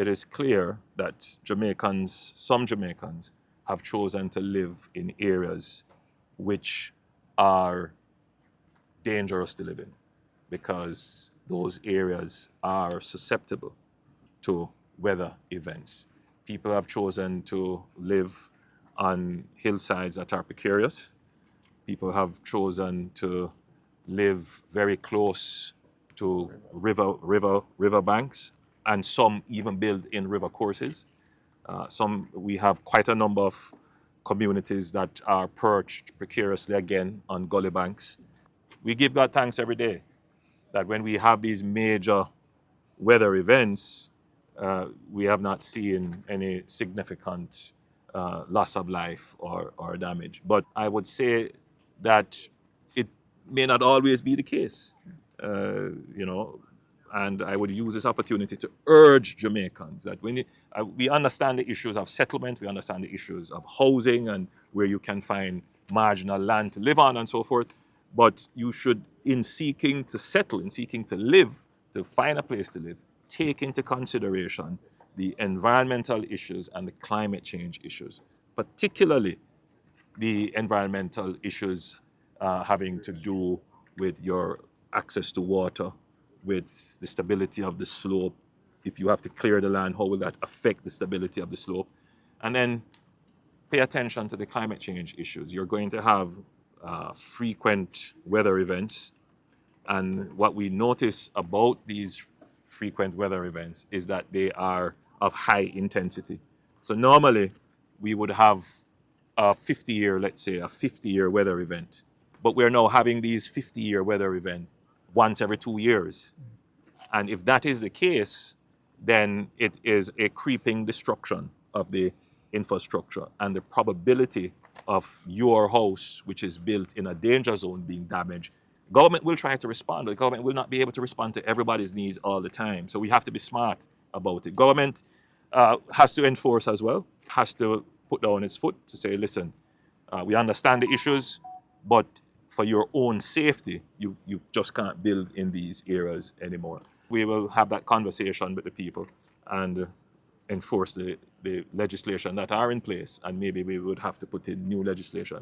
it is clear that some Jamaicans, have chosen to live in areas which are dangerous to live in because those areas are susceptible to weather events. People have chosen to live on hillsides that are precarious. People have chosen to live very close to river banks, and some even build in river courses. We have quite a number of communities that are perched precariously again on gully banks. We give God thanks every day that when we have these major weather events, we have not seen any significant loss of life or damage. But I would say that it may not always be the case, you know, and I would use this opportunity to urge Jamaicans that we understand the issues of settlement, we understand the issues of housing and where you can find marginal land to live on and so forth, but you should, in seeking to settle, in seeking to live, to find a place to live, take into consideration the environmental issues and the climate change issues, particularly the environmental issues having to do with your access to water, with the stability of the slope. If you have to clear the land, how will that affect the stability of the slope? And then pay attention to the climate change issues. You're going to have frequent weather events. And what we notice about these frequent weather events is that they are of high intensity. So normally we would have a 50-year, let's say, a 50-year weather event. But we're now having these 50-year weather events once every 2 years. And if that is the case, then it is a creeping destruction of the infrastructure, and the probability of your house, which is built in a danger zone, being damaged. Government will try to respond, but government will not be able to respond to everybody's needs all the time. So we have to be smart about it. Government has to enforce as well, has to put down its foot to say, listen, we understand the issues, but for your own safety, you just can't build in these areas anymore. We will have that conversation with the people and enforce the legislation that are in place, and maybe we would have to put in new legislation.